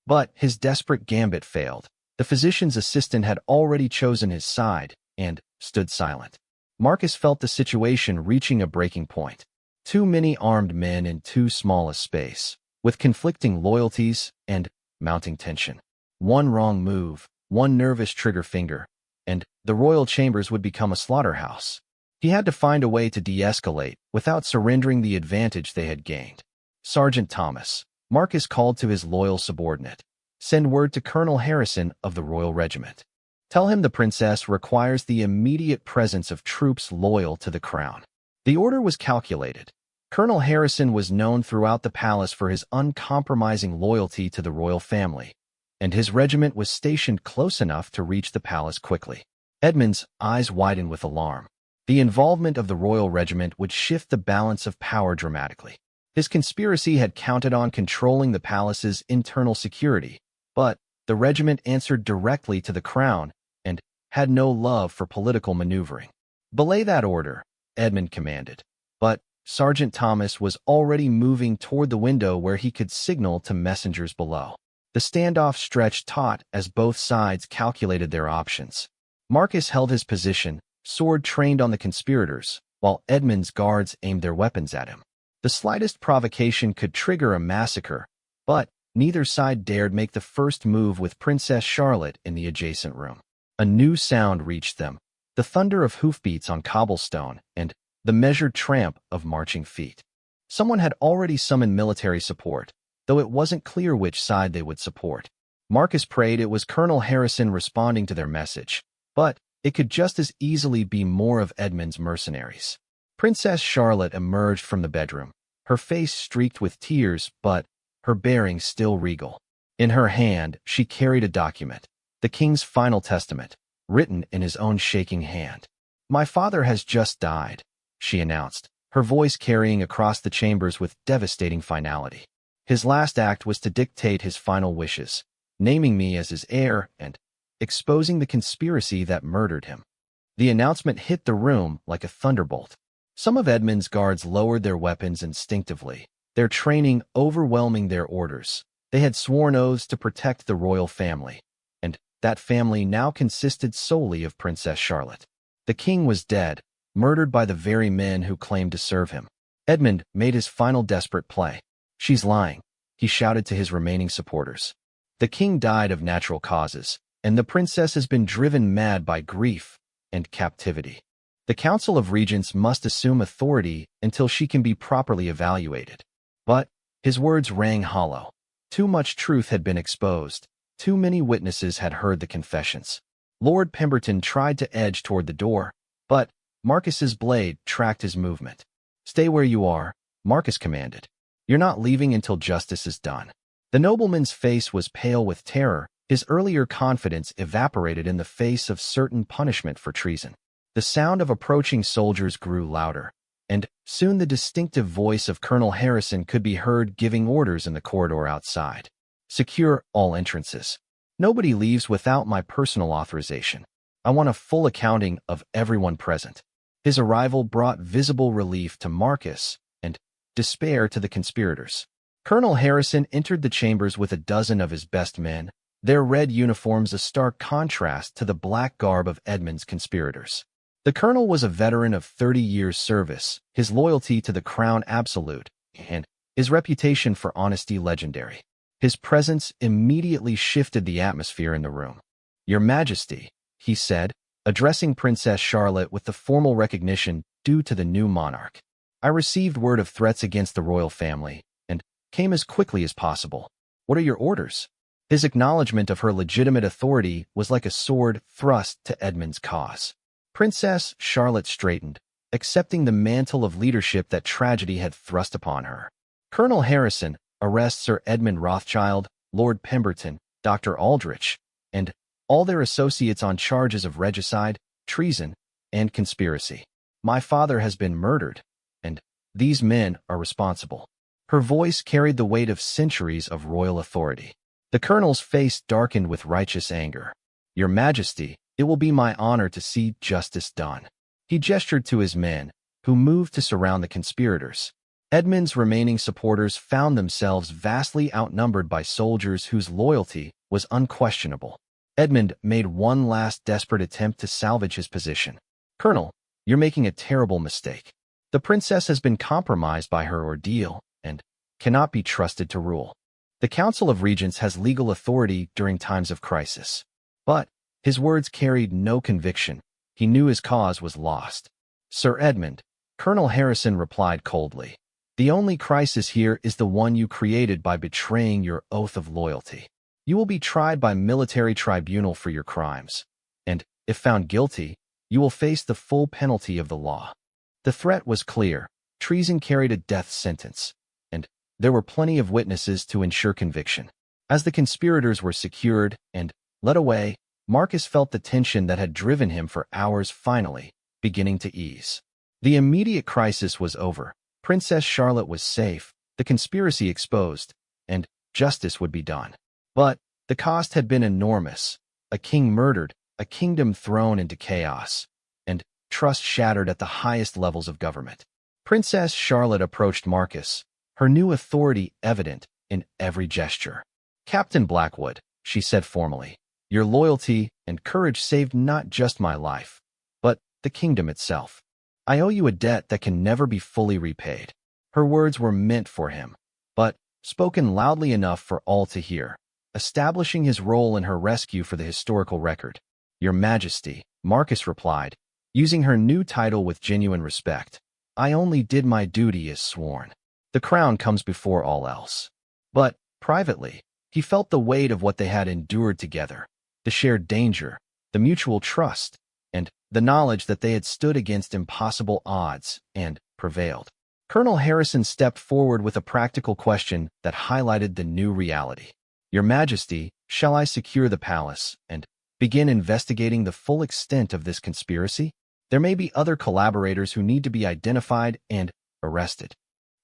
But his desperate gambit failed. The physician's assistant had already chosen his side and stood silent. Marcus felt the situation reaching a breaking point. Too many armed men in too small a space, with conflicting loyalties and mounting tension. One wrong move, one nervous trigger finger, and the royal chambers would become a slaughterhouse. He had to find a way to de-escalate without surrendering the advantage they had gained. "Sergeant Thomas," Marcus called to his loyal subordinate, "send word to Colonel Harrison of the Royal Regiment. Tell him the princess requires the immediate presence of troops loyal to the crown." The order was calculated. Colonel Harrison was known throughout the palace for his uncompromising loyalty to the royal family, and his regiment was stationed close enough to reach the palace quickly. Edmund's eyes widened with alarm. The involvement of the royal regiment would shift the balance of power dramatically. His conspiracy had counted on controlling the palace's internal security, but the regiment answered directly to the crown and had no love for political maneuvering. "Belay that order," Edmund commanded, but Sergeant Thomas was already moving toward the window where he could signal to messengers below. The standoff stretched taut as both sides calculated their options. Marcus held his position, sword trained on the conspirators, while Edmund's guards aimed their weapons at him. The slightest provocation could trigger a massacre, but neither side dared make the first move with Princess Charlotte in the adjacent room. A new sound reached them, the thunder of hoofbeats on cobblestone and the measured tramp of marching feet. Someone had already summoned military support, though it wasn't clear which side they would support. Marcus prayed it was Colonel Harrison responding to their message, but it could just as easily be more of Edmund's mercenaries. Princess Charlotte emerged from the bedroom, her face streaked with tears, but her bearing still regal. In her hand, she carried a document, the king's final testament, written in his own shaking hand. "My father has just died," she announced, her voice carrying across the chambers with devastating finality. "His last act was to dictate his final wishes, naming me as his heir and exposing the conspiracy that murdered him." The announcement hit the room like a thunderbolt. Some of Edmund's guards lowered their weapons instinctively, their training overwhelming their orders. They had sworn oaths to protect the royal family, and that family now consisted solely of Princess Charlotte. The king was dead, murdered by the very men who claimed to serve him. Edmund made his final desperate play. "She's lying," he shouted to his remaining supporters. "The king died of natural causes, and the princess has been driven mad by grief and captivity. The Council of Regents must assume authority until she can be properly evaluated." But his words rang hollow. Too much truth had been exposed. Too many witnesses had heard the confessions. Lord Pemberton tried to edge toward the door, but Marcus's blade tracked his movement. "Stay where you are," Marcus commanded. "You're not leaving until justice is done." The nobleman's face was pale with terror. His earlier confidence evaporated in the face of certain punishment for treason. The sound of approaching soldiers grew louder, and soon the distinctive voice of Colonel Harrison could be heard giving orders in the corridor outside. "Secure all entrances. Nobody leaves without my personal authorization. I want a full accounting of everyone present." His arrival brought visible relief to Marcus and despair to the conspirators. Colonel Harrison entered the chambers with a dozen of his best men, their red uniforms a stark contrast to the black garb of Edmund's conspirators. The colonel was a veteran of 30 years' service, his loyalty to the crown absolute, and his reputation for honesty legendary. His presence immediately shifted the atmosphere in the room. "Your Majesty," he said, addressing Princess Charlotte with the formal recognition due to the new monarch. "I received word of threats against the royal family, and came as quickly as possible. What are your orders?" His acknowledgement of her legitimate authority was like a sword thrust to Edmund's cause. Princess Charlotte straightened, accepting the mantle of leadership that tragedy had thrust upon her. "Colonel Harrison, arrest Sir Edmund Rothschild, Lord Pemberton, Dr. Aldrich, and all their associates on charges of regicide, treason, and conspiracy. My father has been murdered, and these men are responsible." Her voice carried the weight of centuries of royal authority. The colonel's face darkened with righteous anger. "Your Majesty, it will be my honor to see justice done." He gestured to his men, who moved to surround the conspirators. Edmund's remaining supporters found themselves vastly outnumbered by soldiers whose loyalty was unquestionable. Edmund made one last desperate attempt to salvage his position. "Colonel, you're making a terrible mistake. The princess has been compromised by her ordeal and cannot be trusted to rule. The Council of Regents has legal authority during times of crisis." But his words carried no conviction. He knew his cause was lost. "Sir Edmund," Colonel Harrison replied coldly, "the only crisis here is the one you created by betraying your oath of loyalty. You will be tried by military tribunal for your crimes, and, if found guilty, you will face the full penalty of the law." The threat was clear. Treason carried a death sentence, and there were plenty of witnesses to ensure conviction. As the conspirators were secured and led away, Marcus felt the tension that had driven him for hours finally beginning to ease. The immediate crisis was over. Princess Charlotte was safe, the conspiracy exposed, and justice would be done. But the cost had been enormous. A king murdered, a kingdom thrown into chaos, and trust shattered at the highest levels of government. Princess Charlotte approached Marcus, her new authority evident in every gesture. "Captain Blackwood," she said formally, "your loyalty and courage saved not just my life, but the kingdom itself. I owe you a debt that can never be fully repaid." Her words were meant for him, but spoken loudly enough for all to hear, establishing his role in her rescue for the historical record. "Your Majesty," Marcus replied, using her new title with genuine respect. "I only did my duty as sworn. The crown comes before all else." But, privately, he felt the weight of what they had endured together, the shared danger, the mutual trust, and the knowledge that they had stood against impossible odds and prevailed. Colonel Harrison stepped forward with a practical question that highlighted the new reality. "Your Majesty, shall I secure the palace and begin investigating the full extent of this conspiracy? There may be other collaborators who need to be identified and arrested."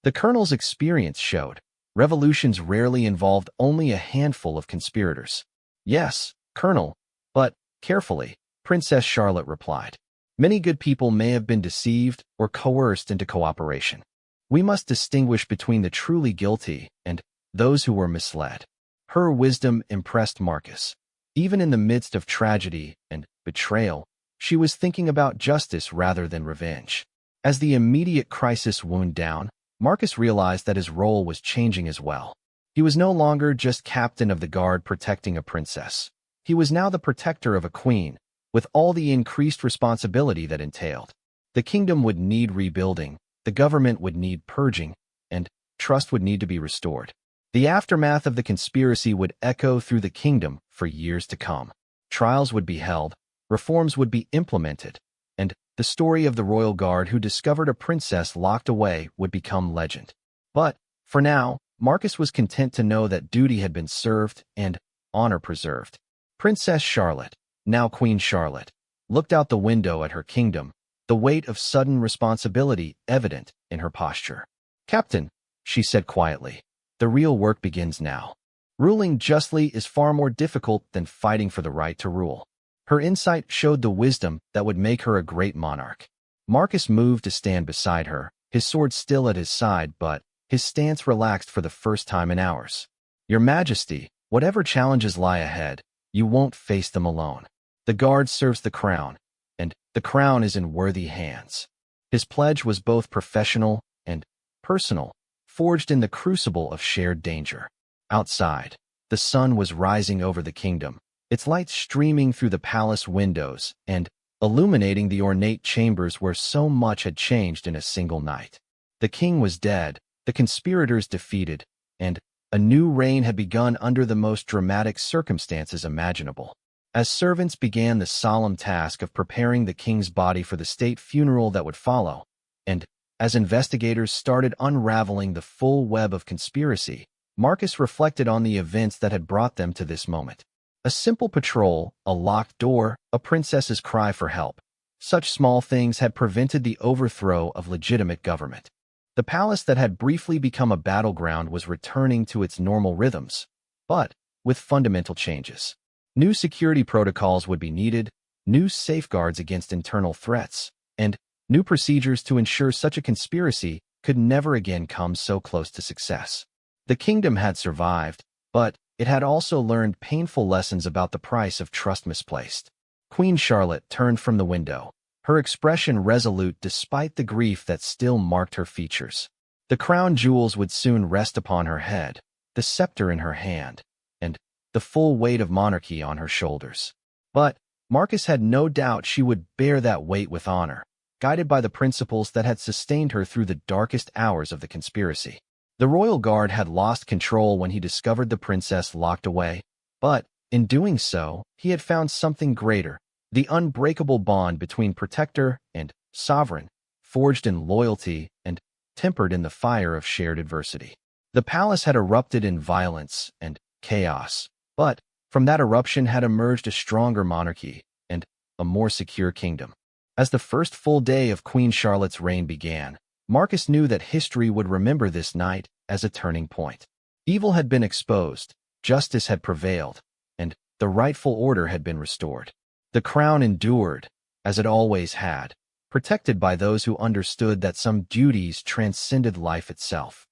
The colonel's experience showed revolutions rarely involved only a handful of conspirators. "Yes, Colonel, but carefully," Princess Charlotte replied. "Many good people may have been deceived or coerced into cooperation. We must distinguish between the truly guilty and those who were misled." Her wisdom impressed Marcus. Even in the midst of tragedy and betrayal, she was thinking about justice rather than revenge. As the immediate crisis wound down, Marcus realized that his role was changing as well. He was no longer just captain of the guard protecting a princess. He was now the protector of a queen, with all the increased responsibility that entailed. The kingdom would need rebuilding, the government would need purging, and trust would need to be restored. The aftermath of the conspiracy would echo through the kingdom for years to come. Trials would be held, reforms would be implemented, and the story of the royal guard who discovered a princess locked away would become legend. But, for now, Marcus was content to know that duty had been served and honor preserved. Princess Charlotte, now Queen Charlotte, looked out the window at her kingdom, the weight of sudden responsibility evident in her posture. "Captain," she said quietly, "the real work begins now. Ruling justly is far more difficult than fighting for the right to rule." Her insight showed the wisdom that would make her a great monarch. Marcus moved to stand beside her, his sword still at his side, but his stance relaxed for the first time in hours. "Your Majesty, whatever challenges lie ahead, you won't face them alone. The guard serves the crown, and the crown is in worthy hands." His pledge was both professional and personal, forged in the crucible of shared danger. Outside, the sun was rising over the kingdom, its light streaming through the palace windows and illuminating the ornate chambers where so much had changed in a single night. The king was dead, the conspirators defeated, and a new reign had begun under the most dramatic circumstances imaginable. As servants began the solemn task of preparing the king's body for the state funeral that would follow, and as investigators started unraveling the full web of conspiracy, Marcus reflected on the events that had brought them to this moment. A simple patrol, a locked door, a princess's cry for help. Such small things had prevented the overthrow of legitimate government. The palace that had briefly become a battleground was returning to its normal rhythms, but with fundamental changes. New security protocols would be needed, new safeguards against internal threats, and new procedures to ensure such a conspiracy could never again come so close to success. The kingdom had survived, but it had also learned painful lessons about the price of trust misplaced. Queen Charlotte turned from the window, her expression resolute despite the grief that still marked her features. The crown jewels would soon rest upon her head, the scepter in her hand, and the full weight of monarchy on her shoulders. But Marcus had no doubt she would bear that weight with honor, guided by the principles that had sustained her through the darkest hours of the conspiracy. The royal guard had lost control when he discovered the princess locked away, but in doing so, he had found something greater, the unbreakable bond between protector and sovereign, forged in loyalty and tempered in the fire of shared adversity. The palace had erupted in violence and chaos, but from that eruption had emerged a stronger monarchy and a more secure kingdom. As the first full day of Queen Charlotte's reign began, Marcus knew that history would remember this night as a turning point. Evil had been exposed, justice had prevailed, and the rightful order had been restored. The crown endured, as it always had, protected by those who understood that some duties transcended life itself.